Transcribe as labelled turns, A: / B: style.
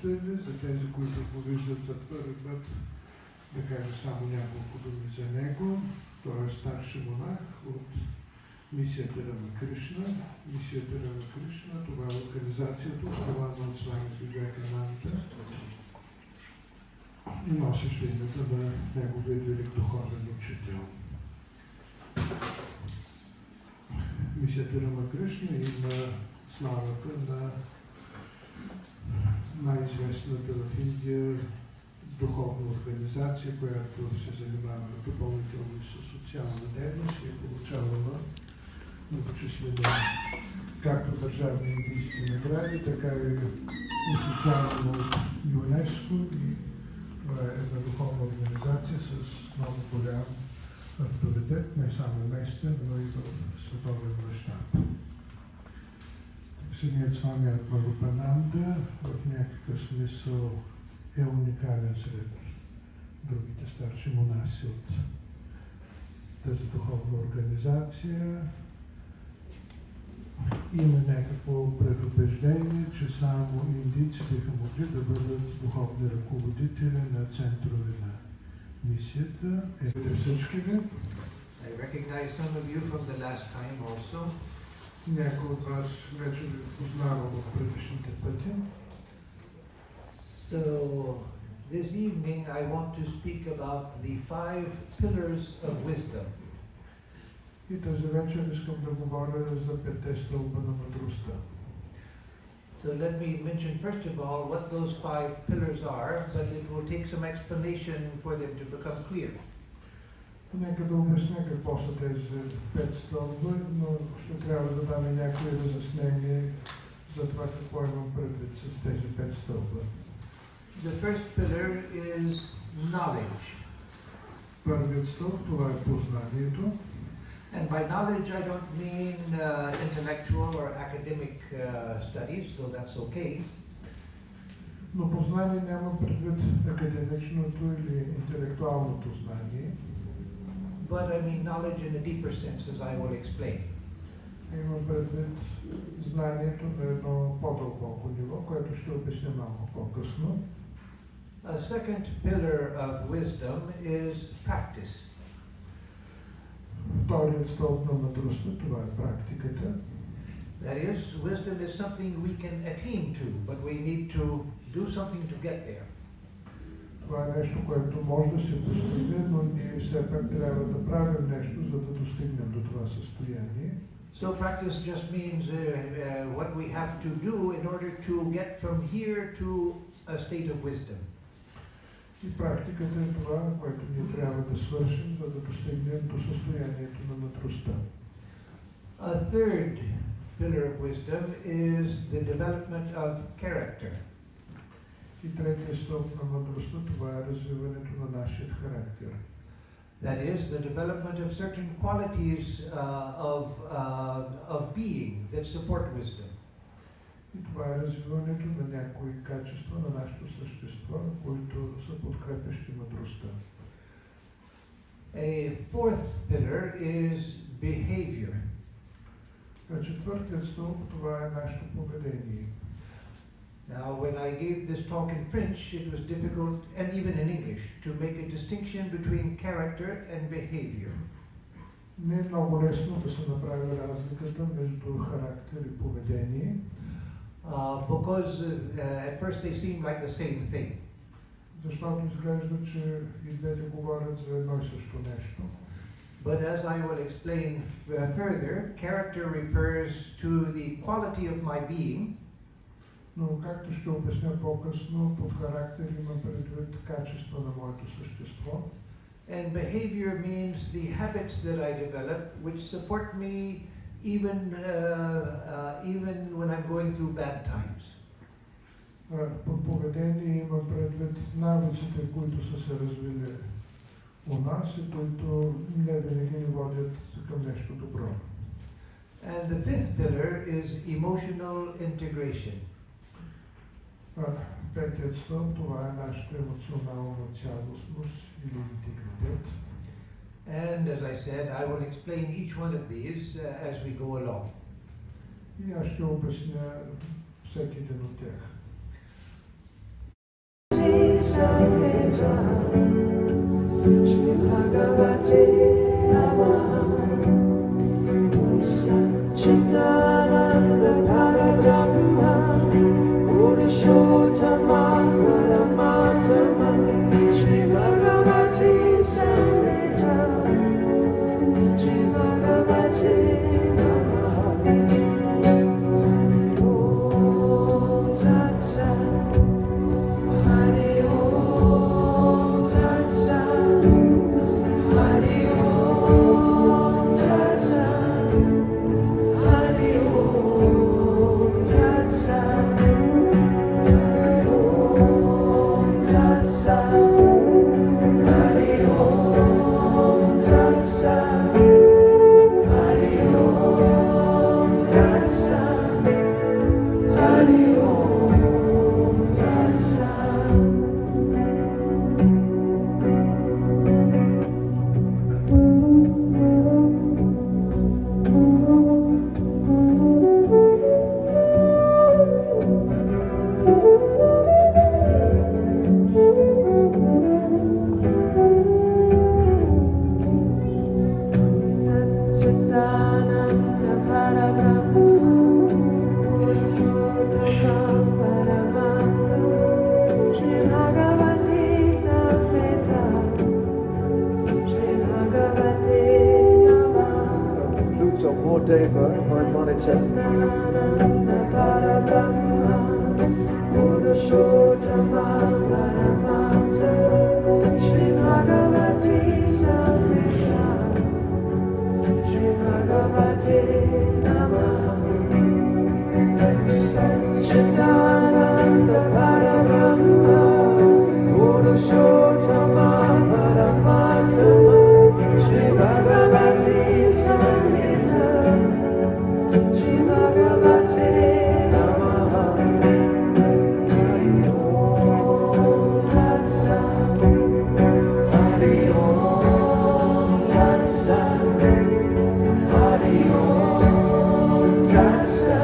A: слушатели, за тези, които го виждат за първи път, да кажа само няколко думи за него. Той е старши монах от мисията Рамакришна. Мисията Рамакришна, това е организацията, основана от Свами Вивекананда и носеща името на неговия велик духовен учител. Мисията Рамакришна има славата на най-известната в Индия духовна организация, която се занимава допълнително и с социална дейност и е получавала многочислени както държавни индийски награди, така и официално от ЮНЕСКО, и това е една духовна организация с много голям авторитет, не само местен, но и в световен мащаб. Самият Свами Прабхупананда в някакъв смисъл е уникален сред другите старши монаси от тази духовна организация. Има някакво предубеждение, че само индийци биха могли да бъдат духовни ръководители на центрове на мисията. Ето всички ви.
B: I recognize some of you from the last time also.
A: Някой от вас вече ви познава в предишните пъти.
B: So this evening I want to speak about the 5 pillars of wisdom.
A: И тази вечер искам да говоря за 5 стълба на мъдростта.
B: So let me mention first of all what those 5 pillars are, but it will take some explanation for them to become clear.
A: Нека да обясня какво са тези 5 стълба, но ще трябва да даме някои разяснения за това какво имам предвид с тези 5 стълба.
B: The first pillar is knowledge.
A: Първият стълб, това е познанието.
B: And by knowledge I don't mean intellectual or academic studies, though that's okay.
A: Но познание няма предвид академичното или интелектуалното знание.
B: But I mean knowledge in a deeper sense, as I will explain.
A: Имам предвид знанието на едно по-дълбоко ниво, което ще обясня малко по-късно.
B: A second pillar of wisdom is practice.
A: Вторият стълб на мъдростта, това е практиката.
B: That is, wisdom is something we can attain to, but we need to do something to get there.
A: Това е нещо, което може да се постигне, но ние все пак трябва да правим нещо, за да достигнем до това състояние.
B: So practice just means what we have to do in order to get from here to a state of wisdom.
A: И практиката е това, което ние трябва да свършим, за да достигнем до състоянието на мъдростта.
B: A third pillar of wisdom is the development of character.
A: И третият стълб на мъдростта, това е развиването на нашия характер.
B: That is, the development of certain qualities of being that support wisdom.
A: И това е развиването на някои качества на нашето същество, които са подкрепящи мъдростта.
B: A fourth pillar is behavior.
A: Четвъртият стълб, това е нашето поведение.
B: Now, when I gave this talk in French, it was difficult, and even in English, to make a distinction between character and behavior.
A: Не е много лесно да се направи разликата между характер и поведение.
B: Because at first they seem like the same thing.
A: Защото изглежда, че и двете говорят за едно и също нещо.
B: But as I will explain further, character refers to the quality of my being.
A: Но както ще обясня по-късно, под характер има предвид качество на моето същество.
B: And behavior means the habits that I develop, which support me even when I'm going through bad times.
A: Под поведение има предвид навиците, които са се развили у нас и които не винаги ни водят към нещо добро.
B: And the fifth pillar is emotional integration.
A: Петият стълб, това е нашата емоционална цялостност или интегритет.
B: And as I said, I will explain each one of these as we go along.
A: И аз ще обясня всеки един от тях.
C: Samhita Shri Bhagavate Namaha Satchitananda Parabrahma Purushottama Paramatma Shri Bhagavate Samhita Shri Bhagavate Namaha Om Tat Sat Hari Om Tat Sat Hari Om Tat Sat Hari Om Tat Sat Hari Om Tat Sat Hari Om Tat Sat Hari Om Tat Sat Hari Om Tat Sat Satchitananda Parabrahma Purushottama Paramatma Shri Bhagavate Samhita Shri Bhagavate Namaha
D: Includes on more Deva, my monitor.
C: Satchitananda Parabrahma Purushottama Paramatma Shri Bhagavate Samhita Shri Bhagavate Namaha Satchitananda Parabrahma Purushottama Paramatma Shri Bhagavate Samhita Shri Bhagavate Namaha Hari Om Tat Sat Hari Om Tat Sat Hari Om Tat Sat